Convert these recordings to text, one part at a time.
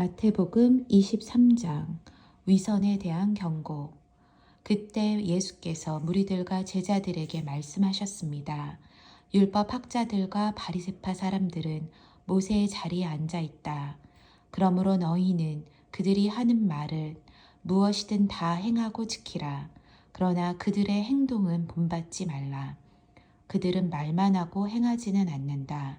마태복음 23장 위선에 대한 경고. 그때 예수께서 무리들과 제자들에게 말씀하셨습니다. 율법 학자들과 바리새파 사람들은 모세의 자리에 앉아 있다. 그러므로 너희는 그들이 하는 말을 무엇이든 다 행하고 지키라. 그러나 그들의 행동은 본받지 말라. 그들은 말만 하고 행하지는 않는다.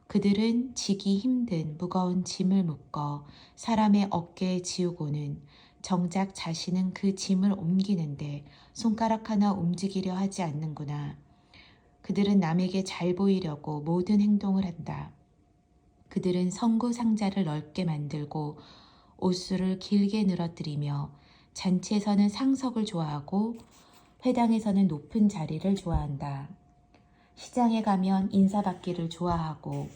그들은 지기 힘든 무거운 짐을 묶어 사람의 어깨에 지우고는 정작 자신은 그 짐을 옮기는데 손가락 하나 움직이려 하지 않는구나. 그들은 남에게 잘 보이려고 모든 행동을 한다. 그들은 성구 상자를 넓게 만들고 옷수를 길게 늘어뜨리며 잔치에서는 상석을 좋아하고 회당에서는 높은 자리를 좋아한다. 시장에 가면 인사받기를 좋아하고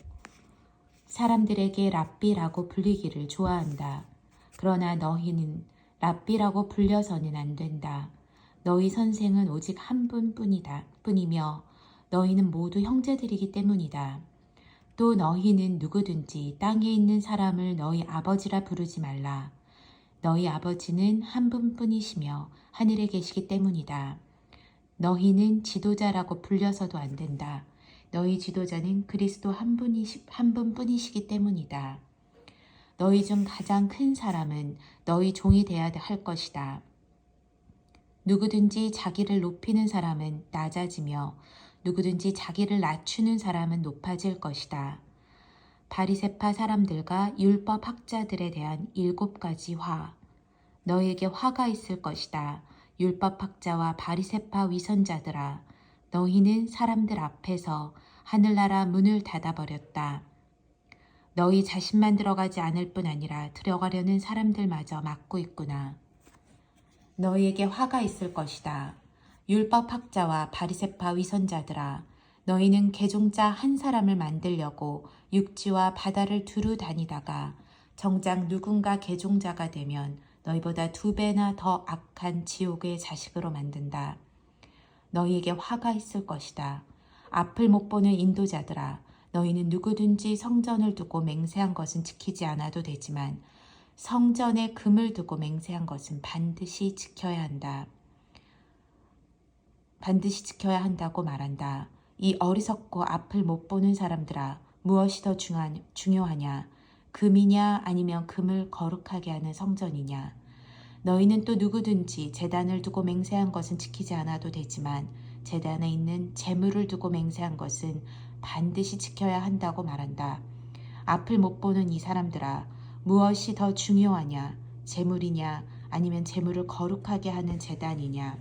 사람들에게 랍비라고 불리기를 좋아한다. 그러나 너희는 랍비라고 불려서는 안 된다. 너희 선생은 오직 한 뿐이며 너희는 모두 형제들이기 때문이다. 또 너희는 누구든지 땅에 있는 사람을 너희 아버지라 부르지 말라. 너희 아버지는 한 분뿐이시며 하늘에 계시기 때문이다. 너희는 지도자라고 불려서도 안 된다. 너희 지도자는 그리스도 한 분뿐이시기 때문이다. 너희 중 가장 큰 사람은 너희 종이 되어야 할 것이다. 누구든지 자기를 높이는 사람은 낮아지며 누구든지 자기를 낮추는 사람은 높아질 것이다. 바리새파 사람들과 율법 학자들에 대한 7가지 화. 너희에게 화가 있을 것이다. 율법 학자와 바리새파 위선자들아, 너희는 사람들 앞에서 하늘나라 문을 닫아버렸다. 너희 자신만 들어가지 않을 뿐 아니라 들어가려는 사람들마저 막고 있구나. 너희에게 화가 있을 것이다. 율법 학자와 바리새파 위선자들아, 너희는 개종자 한 사람을 만들려고 육지와 바다를 두루 다니다가 정작 누군가 개종자가 되면 너희보다 2배나 더 악한 지옥의 자식으로 만든다. 너희에게 화가 있을 것이다. 앞을 못 보는 인도자들아, 너희는 누구든지 성전을 두고 맹세한 것은 지키지 않아도 되지만 성전에 금을 두고 맹세한 것은 반드시 지켜야 한다. 반드시 지켜야 한다고 말한다. 이 어리석고 앞을 못 보는 사람들아, 무엇이 더 중요하냐? 금이냐 아니면 금을 거룩하게 하는 성전이냐? 너희는 또 누구든지 제단을 두고 맹세한 것은 지키지 않아도 되지만 제단에 있는 제물을 두고 맹세한 것은 반드시 지켜야 한다고 말한다. 앞을 못 보는 이 사람들아, 무엇이 더 중요하냐? 제물이냐 아니면 제물을 거룩하게 하는 제단이냐?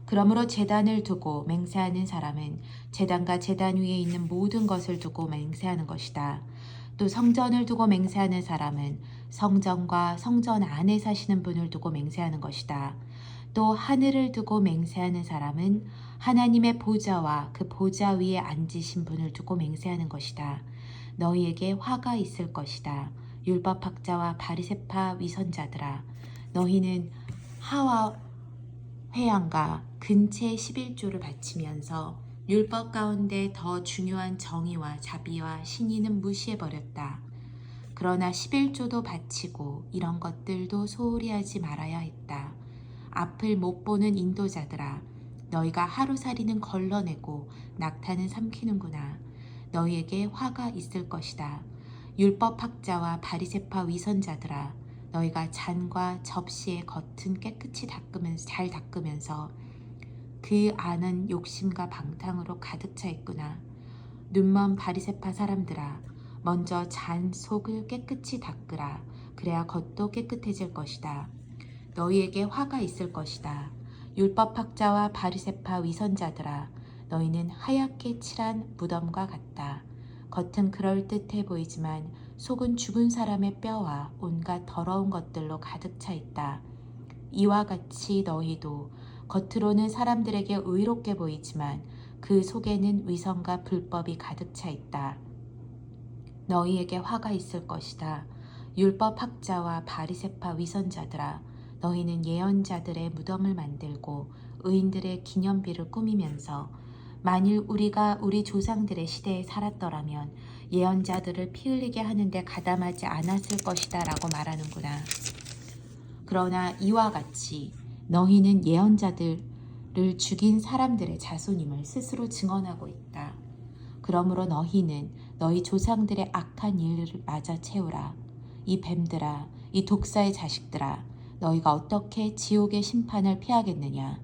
그러므로 제단을 두고 맹세하는 사람은 제단과 제단 위에 있는 모든 것을 두고 맹세하는 것이다. 또 성전을 두고 맹세하는 사람은 성전과 성전 안에 사시는 분을 두고 맹세하는 것이다. 또 하늘을 두고 맹세하는 사람은 하나님의 보좌와 그 보좌 위에 앉으신 분을 두고 맹세하는 것이다. 너희에게 화가 있을 것이다. 율법학자와 바리새파 위선자들아, 너희는 하와 회양과 근체 11조를 바치면서 율법 가운데 더 중요한 정의와 자비와 신의는 무시해버렸다. 그러나 11조도 바치고 이런 것들도 소홀히 하지 말아야 했다. 앞을 못 보는 인도자들아, 너희가 하루살이는 걸러내고 낙타는 삼키는구나. 너희에게 화가 있을 것이다. 율법 학자와 바리새파 위선자들아, 너희가 잔과 접시의 겉은 깨끗이 잘 닦으면서 그 안은 욕심과 방탕으로 가득 차 있구나. 눈먼 바리새파 사람들아, 먼저 잔 속을 깨끗이 닦으라. 그래야 겉도 깨끗해질 것이다. 너희에게 화가 있을 것이다. 율법학자와 바리새파 위선자들아, 너희는 하얗게 칠한 무덤과 같다. 겉은 그럴듯해 보이지만 속은 죽은 사람의 뼈와 온갖 더러운 것들로 가득 차 있다. 이와 같이 너희도 겉으로는 사람들에게 의롭게 보이지만 그 속에는 위선과 불법이 가득 차 있다. 너희에게 화가 있을 것이다. 율법 학자와 바리새파 위선자들아, 너희는 예언자들의 무덤을 만들고 의인들의 기념비를 꾸미면서 만일 우리가 우리 조상들의 시대에 살았더라면 예언자들을 피 흘리게 하는데 가담하지 않았을 것이다 라고 말하는구나. 그러나 이와 같이 너희는 예언자들을 죽인 사람들의 자손임을 스스로 증언하고 있다. 그러므로 너희는 너희 조상들의 악한 일을 맞아 채우라. 이 뱀들아, 이 독사의 자식들아, 너희가 어떻게 지옥의 심판을 피하겠느냐.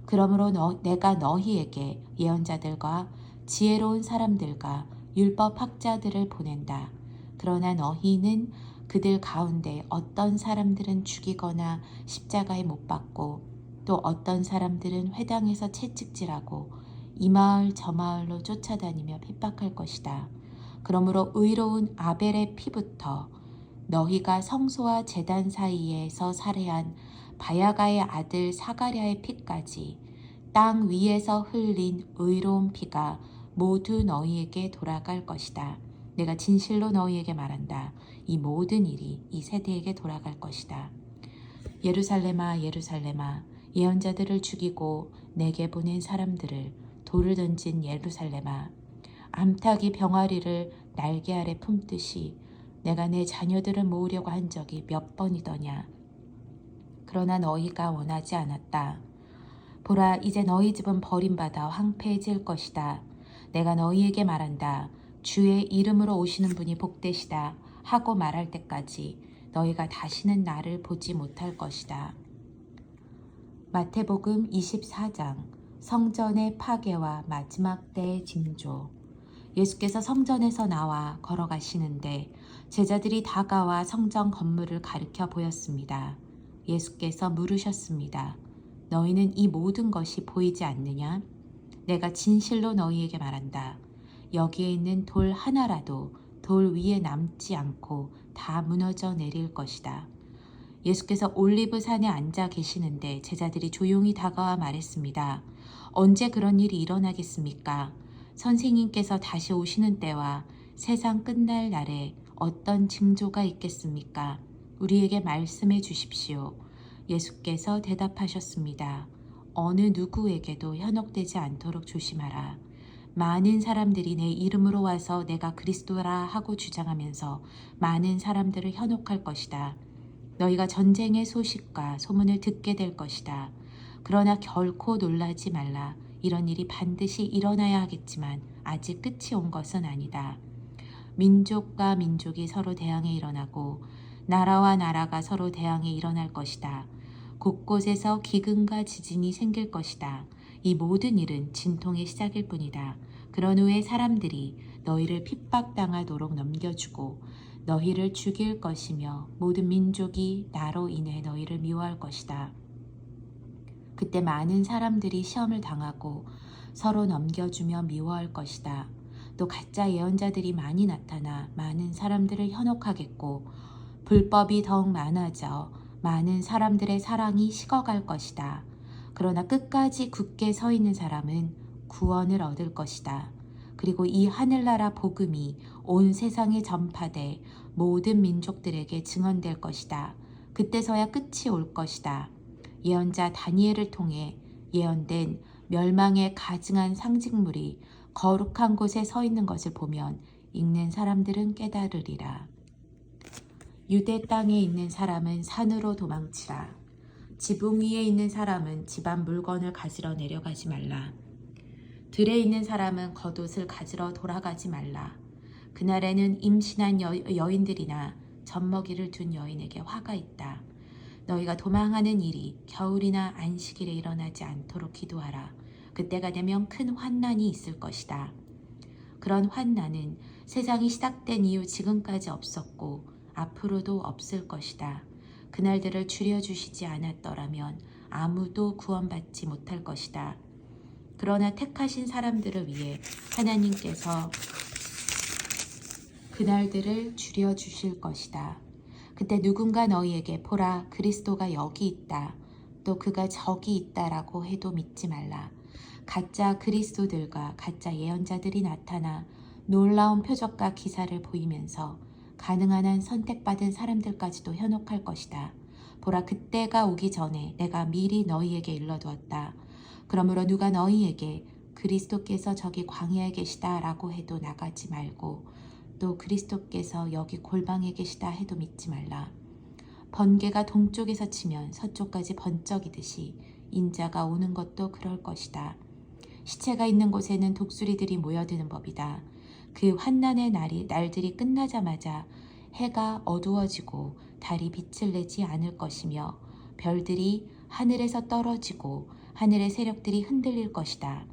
그러므로 내가 너희에게 예언자들과 지혜로운 사람들과 율법학자들을 보낸다. 그러나 너희는 그들 가운데 어떤 사람들은 죽이거나 십자가에 못 박고 또 어떤 사람들은 회당에서 채찍질하고 이 마을 저 마을로 쫓아다니며 핍박할 것이다. 그러므로 의로운 아벨의 피부터 너희가 성소와 제단 사이에서 살해한 바야가의 아들 사가랴의 피까지 땅 위에서 흘린 의로운 피가 모두 너희에게 돌아갈 것이다. 내가 진실로 너희에게 말한다. 이 모든 일이 이 세대에게 돌아갈 것이다. 예루살렘아, 예루살렘아, 예언자들을 죽이고 내게 보낸 사람들을 돌을 던진 예루살렘아, 암탉이 병아리를 날개 아래 품듯이 내가 내 자녀들을 모으려고 한 적이 몇 번이더냐. 그러나 너희가 원하지 않았다. 보라, 이제 너희 집은 버림받아 황폐해질 것이다. 내가 너희에게 말한다. 주의 이름으로 오시는 분이 복되시다 하고 말할 때까지 너희가 다시는 나를 보지 못할 것이다. 마태복음 24장 성전의 파괴와 마지막 때의 징조. 예수께서 성전에서 나와 걸어가시는데 제자들이 다가와 성전 건물을 가리켜 보였습니다. 예수께서 물으셨습니다. 너희는 이 모든 것이 보이지 않느냐? 내가 진실로 너희에게 말한다. 여기에 있는 돌 하나라도 돌 위에 남지 않고 다 무너져 내릴 것이다. 예수께서 올리브 산에 앉아 계시는데 제자들이 조용히 다가와 말했습니다. 언제 그런 일이 일어나겠습니까? 선생님께서 다시 오시는 때와 세상 끝날 날에 어떤 징조가 있겠습니까? 우리에게 말씀해 주십시오. 예수께서 대답하셨습니다. 어느 누구에게도 현혹되지 않도록 조심하라. 많은 사람들이 내 이름으로 와서 내가 그리스도라 하고 주장하면서 많은 사람들을 현혹할 것이다. 너희가 전쟁의 소식과 소문을 듣게 될 것이다. 그러나 결코 놀라지 말라. 이런 일이 반드시 일어나야 하겠지만 아직 끝이 온 것은 아니다. 민족과 민족이 서로 대항해 일어나고 나라와 나라가 서로 대항해 일어날 것이다. 곳곳에서 기근과 지진이 생길 것이다. 이 모든 일은 진통의 시작일 뿐이다. 그런 후에 사람들이 너희를 핍박당하도록 넘겨주고 너희를 죽일 것이며 모든 민족이 나로 인해 너희를 미워할 것이다. 그때 많은 사람들이 시험을 당하고 서로 넘겨주며 미워할 것이다. 또 가짜 예언자들이 많이 나타나 많은 사람들을 현혹하겠고 불법이 더욱 많아져 많은 사람들의 사랑이 식어갈 것이다. 그러나 끝까지 굳게 서 있는 사람은 구원을 얻을 것이다. 그리고 이 하늘나라 복음이 온 세상에 전파돼 모든 민족들에게 증언될 것이다. 그때서야 끝이 올 것이다. 예언자 다니엘을 통해 예언된 멸망의 가증한 상징물이 거룩한 곳에 서 있는 것을 보면 읽는 사람들은 깨달으리라. 유대 땅에 있는 사람은 산으로 도망치라. 지붕 위에 있는 사람은 집안 물건을 가지러 내려가지 말라. 들에 있는 사람은 겉옷을 가지러 돌아가지 말라. 그날에는 임신한 여인들이나 젖먹이를 둔 여인에게 화가 있다. 너희가 도망하는 일이 겨울이나 안식일에 일어나지 않도록 기도하라. 그때가 되면 큰 환난이 있을 것이다. 그런 환난은 세상이 시작된 이후 지금까지 없었고 앞으로도 없을 것이다. 그날들을 줄여주시지 않았더라면 아무도 구원받지 못할 것이다. 그러나 택하신 사람들을 위해 하나님께서 그날들을 줄여주실 것이다. 그때 누군가 너희에게 보라, 그리스도가 여기 있다, 또 그가 저기 있다라고 해도 믿지 말라. 가짜 그리스도들과 가짜 예언자들이 나타나 놀라운 표적과 기사를 보이면서 가능한 한 선택받은 사람들까지도 현혹할 것이다. 보라, 그때가 오기 전에 내가 미리 너희에게 일러두었다. 그러므로 누가 너희에게 그리스도께서 저기 광야에 계시다라고 해도 나가지 말고 또 그리스도께서 여기 골방에 계시다 해도 믿지 말라. 번개가 동쪽에서 치면 서쪽까지 번쩍이듯이 인자가 오는 것도 그럴 것이다. 시체가 있는 곳에는 독수리들이 모여드는 법이다. 그 환난의 날들이 끝나자마자 해가 어두워지고 달이 빛을 내지 않을 것이며 별들이 하늘에서 떨어지고 하늘의 세력들이 흔들릴 것이다.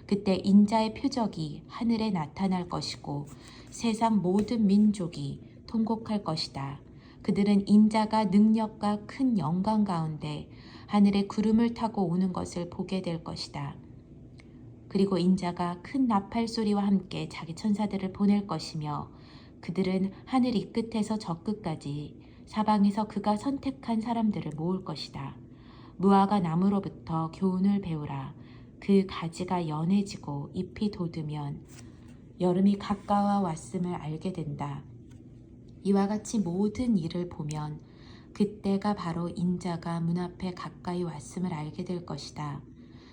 그때 인자의 표적이 하늘에 나타날 것이고 세상 모든 민족이 통곡할 것이다. 그들은 인자가 능력과 큰 영광 가운데 하늘의 구름을 타고 오는 것을 보게 될 것이다. 그리고 인자가 큰 나팔 소리와 함께 자기 천사들을 보낼 것이며 그들은 하늘 이 끝에서 저 끝까지 사방에서 그가 선택한 사람들을 모을 것이다. 무화과 나무로부터 교훈을 배우라. 그 가지가 연해지고 잎이 돋으면 여름이 가까워 왔음을 알게 된다. 이와 같이 모든 일을 보면 그때가 바로 인자가 문 앞에 가까이 왔음을 알게 될 것이다.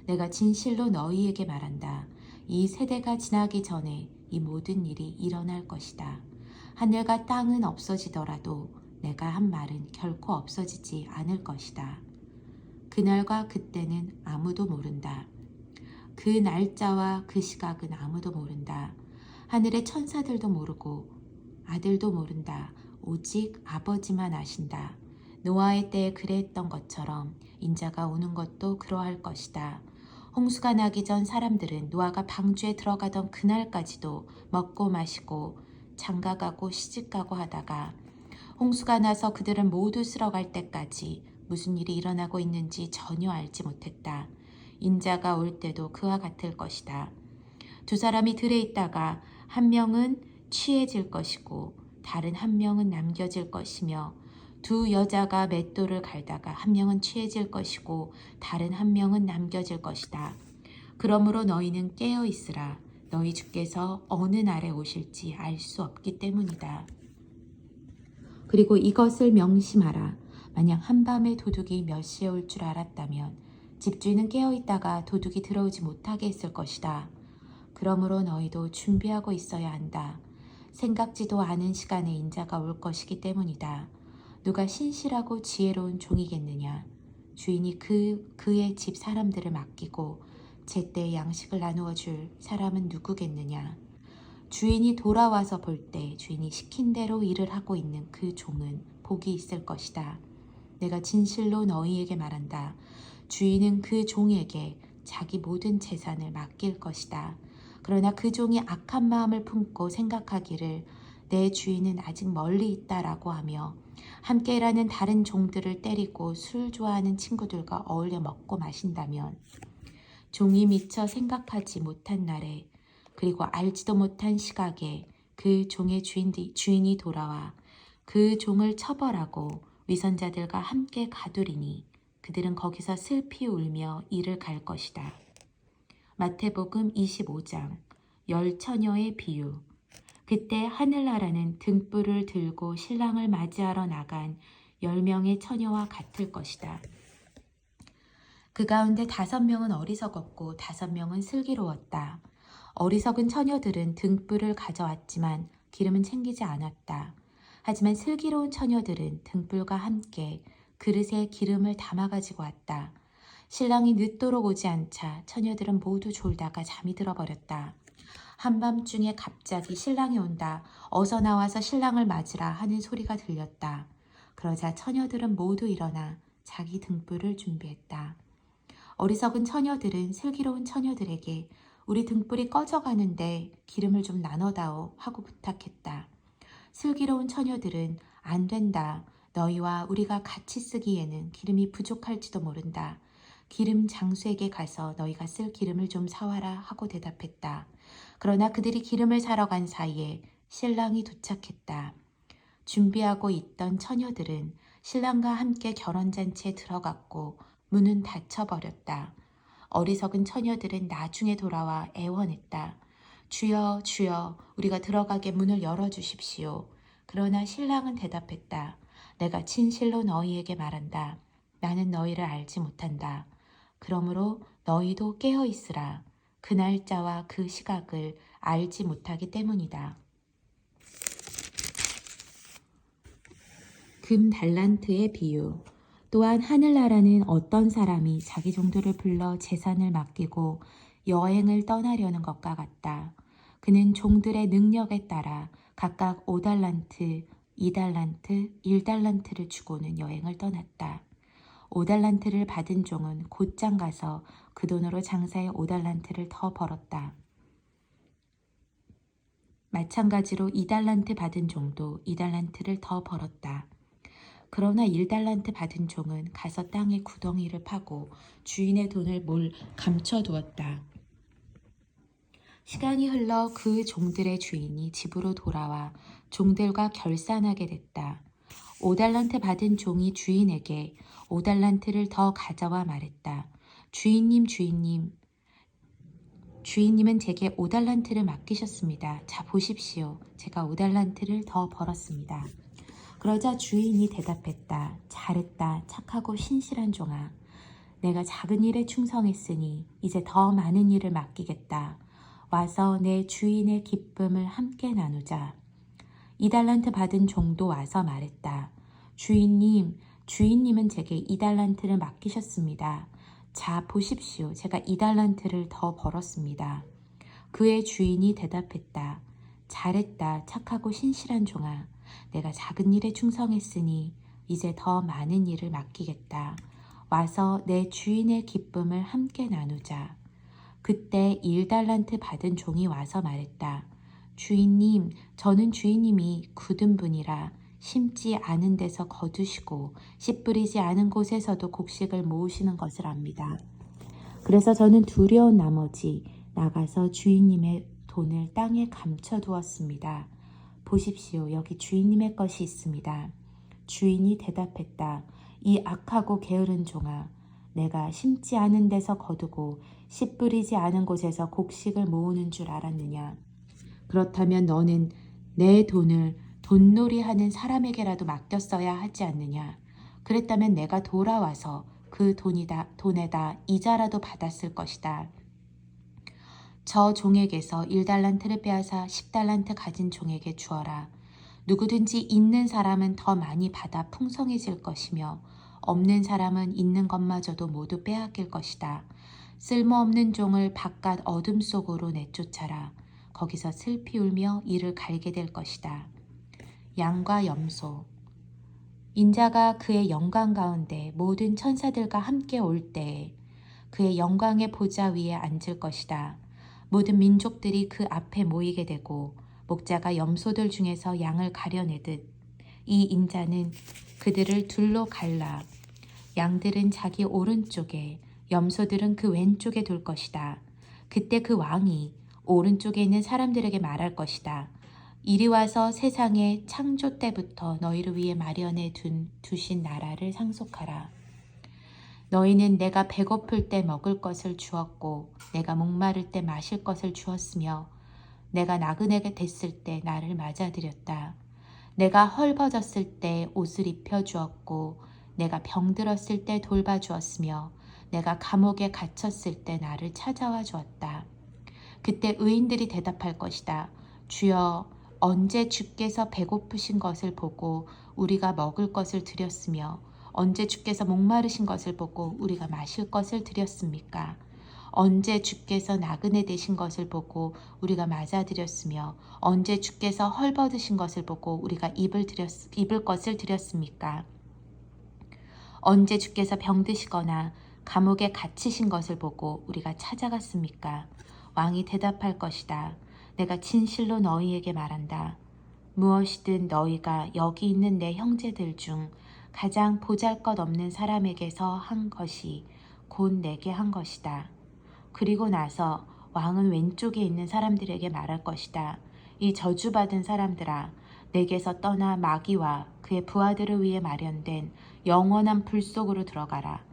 내가 진실로 너희에게 말한다. 이 세대가 지나기 전에 이 모든 일이 일어날 것이다. 하늘과 땅은 없어지더라도 내가 한 말은 결코 없어지지 않을 것이다. 그날과 그때는 아무도 모른다. 그 날짜와 그 시각은 아무도 모른다. 하늘의 천사들도 모르고 아들도 모른다. 오직 아버지만 아신다. 노아의 때에 그랬던 것처럼 인자가 오는 것도 그러할 것이다. 홍수가 나기 전 사람들은 노아가 방주에 들어가던 그날까지도 먹고 마시고 장가가고 시집가고 하다가 홍수가 나서 그들은 모두 쓸어갈 때까지 무슨 일이 일어나고 있는지 전혀 알지 못했다. 인자가 올 때도 그와 같을 것이다. 두 사람이 들에 있다가 한 명은 취해질 것이고 다른 한 명은 남겨질 것이며 두 여자가 맷돌을 갈다가 한 명은 취해질 것이고 다른 한 명은 남겨질 것이다. 그러므로 너희는 깨어 있으라. 너희 주께서 어느 날에 오실지 알 수 없기 때문이다. 그리고 이것을 명심하라. 만약 한밤에 도둑이 몇 시에 올 줄 알았다면 집주인은 깨어 있다가 도둑이 들어오지 못하게 했을 것이다. 그러므로 너희도 준비하고 있어야 한다. 생각지도 않은 시간에 인자가 올 것이기 때문이다. 누가 신실하고 지혜로운 종이겠느냐. 주인이 그의 집 사람들을 맡기고 제때 양식을 나누어 줄 사람은 누구겠느냐. 주인이 돌아와서 볼 때 주인이 시킨 대로 일을 하고 있는 그 종은 복이 있을 것이다. 내가 진실로 너희에게 말한다. 주인은 그 종에게 자기 모든 재산을 맡길 것이다. 그러나 그 종이 악한 마음을 품고 생각하기를 내 주인은 아직 멀리 있다라고 하며 함께 일하는 다른 종들을 때리고 술 좋아하는 친구들과 어울려 먹고 마신다면 종이 미처 생각하지 못한 날에 그리고 알지도 못한 시각에 그 종의 주인이 돌아와 그 종을 처벌하고 위선자들과 함께 가두리니 그들은 거기서 슬피 울며 이를 갈 것이다. 마태복음 25장 열 처녀의 비유. 그때 하늘나라는 등불을 들고 신랑을 맞이하러 나간 10명의 처녀와 같을 것이다. 그 가운데 5명은 어리석었고 5명은 슬기로웠다. 어리석은 처녀들은 등불을 가져왔지만 기름은 챙기지 않았다. 하지만 슬기로운 처녀들은 등불과 함께 그릇에 기름을 담아가지고 왔다. 신랑이 늦도록 오지 않자 처녀들은 모두 졸다가 잠이 들어버렸다. 한밤중에 갑자기 신랑이 온다. 어서 나와서 신랑을 맞으라 하는 소리가 들렸다. 그러자 처녀들은 모두 일어나 자기 등불을 준비했다. 어리석은 처녀들은 슬기로운 처녀들에게 우리 등불이 꺼져가는데 기름을 좀 나눠다오 하고 부탁했다. 슬기로운 처녀들은 안 된다. 너희와 우리가 같이 쓰기에는 기름이 부족할지도 모른다. 기름 장수에게 가서 너희가 쓸 기름을 좀 사와라 하고 대답했다. 그러나 그들이 기름을 사러 간 사이에 신랑이 도착했다. 준비하고 있던 처녀들은 신랑과 함께 결혼잔치에 들어갔고 문은 닫혀버렸다. 어리석은 처녀들은 나중에 돌아와 애원했다. 주여, 주여, 우리가 들어가게 문을 열어주십시오. 그러나 신랑은 대답했다. 내가 진실로 너희에게 말한다. 나는 너희를 알지 못한다. 그러므로 너희도 깨어 있으라. 그 날짜와 그 시각을 알지 못하기 때문이다. 금 달란트의 비유. 또한 하늘나라는 어떤 사람이 자기 종들을 불러 재산을 맡기고 여행을 떠나려는 것과 같다. 그는 종들의 능력에 따라 각각 5달란트, 2달란트, 1달란트를 주고는 여행을 떠났다. 5달란트를 받은 종은 곧장 가서 그 돈으로 장사해 5달란트를 더 벌었다. 마찬가지로 2달란트 받은 종도 2달란트를 더 벌었다. 그러나 1달란트 받은 종은 가서 땅에 구덩이를 파고 주인의 돈을 감춰두었다. 시간이 흘러 그 종들의 주인이 집으로 돌아와 종들과 결산하게 됐다. 5달란트 받은 종이 주인에게 5달란트를 더 가져와 말했다. 주인님, 주인님은 제게 5달란트를 맡기셨습니다. 자, 보십시오. 제가 5달란트를 더 벌었습니다. 그러자 주인이 대답했다. 잘했다. 착하고 신실한 종아. 내가 작은 일에 충성했으니 이제 더 많은 일을 맡기겠다. 와서 내 주인의 기쁨을 함께 나누자. 2달란트 받은 종도 와서 말했다. 주인님은 제게 2달란트를 맡기셨습니다. 자, 보십시오. 제가 2달란트를 더 벌었습니다. 그의 주인이 대답했다. 잘했다. 착하고 신실한 종아. 내가 작은 일에 충성했으니 이제 더 많은 일을 맡기겠다. 와서 내 주인의 기쁨을 함께 나누자. 그때 1달란트 받은 종이 와서 말했다. 주인님, 저는 주인님이 굳은 분이라 심지 않은 데서 거두시고 씨 뿌리지 않은 곳에서도 곡식을 모으시는 것을 압니다. 그래서 저는 두려운 나머지 나가서 주인님의 돈을 땅에 감춰두었습니다. 보십시오. 여기 주인님의 것이 있습니다. 주인이 대답했다. 이 악하고 게으른 종아. 내가 심지 않은 데서 거두고 씨 뿌리지 않은 곳에서 곡식을 모으는 줄 알았느냐. 그렇다면 너는 내 돈을 돈놀이하는 사람에게라도 맡겼어야 하지 않느냐. 그랬다면 내가 돌아와서 그 돈에다 이자라도 받았을 것이다. 저 종에게서 1달란트를 빼앗아 10달란트 가진 종에게 주어라. 누구든지 있는 사람은 더 많이 받아 풍성해질 것이며 없는 사람은 있는 것마저도 모두 빼앗길 것이다. 쓸모없는 종을 바깥 어둠 속으로 내쫓아라. 거기서 슬피 울며 이를 갈게 될 것이다. 양과 염소. 인자가 그의 영광 가운데 모든 천사들과 함께 올 때에 그의 영광의 보좌 위에 앉을 것이다. 모든 민족들이 그 앞에 모이게 되고 목자가 염소들 중에서 양을 가려내듯 이 인자는 그들을 둘로 갈라. 양들은 자기 오른쪽에 염소들은 그 왼쪽에 둘 것이다. 그때 그 왕이 오른쪽에 있는 사람들에게 말할 것이다. 이리 와서 세상의 창조 때부터 너희를 위해 마련해 두신 나라를 상속하라. 너희는 내가 배고플 때 먹을 것을 주었고 내가 목마를 때 마실 것을 주었으며 내가 나그네가 됐을 때 나를 맞아들였다. 내가 헐벗었을 때 옷을 입혀주었고 내가 병들었을 때 돌봐주었으며 내가 감옥에 갇혔을 때 나를 찾아와 주었다. 그때 의인들이 대답할 것이다. 주여, 언제 주께서 배고프신 것을 보고 우리가 먹을 것을 드렸으며 언제 주께서 목마르신 것을 보고 우리가 마실 것을 드렸습니까? 언제 주께서 나그네 되신 것을 보고 우리가 맞아드렸으며 언제 주께서 헐벗으신 것을 보고 우리가 입을 것을 드렸습니까? 언제 주께서 병드시거나 감옥에 갇히신 것을 보고 우리가 찾아갔습니까? 왕이 대답할 것이다. 내가 진실로 너희에게 말한다. 무엇이든 너희가 여기 있는 내 형제들 중 가장 보잘것없는 사람에게서 한 것이 곧 내게 한 것이다. 그리고 나서 왕은 왼쪽에 있는 사람들에게 말할 것이다. 이 저주받은 사람들아, 내게서 떠나 마귀와 그의 부하들을 위해 마련된 영원한 불 속으로 들어가라.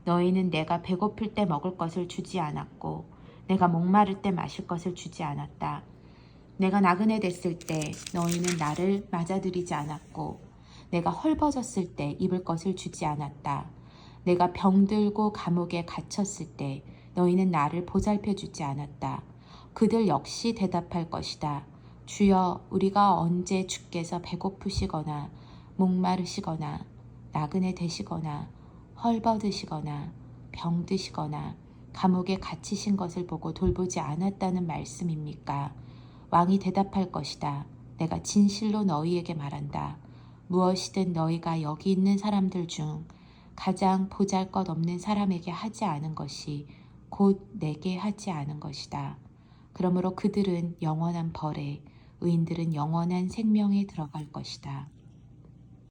너희는 내가 배고플 때 먹을 것을 주지 않았고 내가 목마를 때 마실 것을 주지 않았다. 내가 나그네 됐을 때 너희는 나를 맞아들이지 않았고 내가 헐벗었을 때 입을 것을 주지 않았다. 내가 병들고 감옥에 갇혔을 때 너희는 나를 보살펴 주지 않았다. 그들 역시 대답할 것이다. 주여, 우리가 언제 주께서 배고프시거나 목마르시거나 나그네 되시거나 헐벗으시거나 병드시거나 감옥에 갇히신 것을 보고 돌보지 않았다는 말씀입니까? 왕이 대답할 것이다. 내가 진실로 너희에게 말한다. 무엇이든 너희가 여기 있는 사람들 중 가장 보잘것없는 사람에게 하지 않은 것이 곧 내게 하지 않은 것이다. 그러므로 그들은 영원한 벌에, 의인들은 영원한 생명에 들어갈 것이다.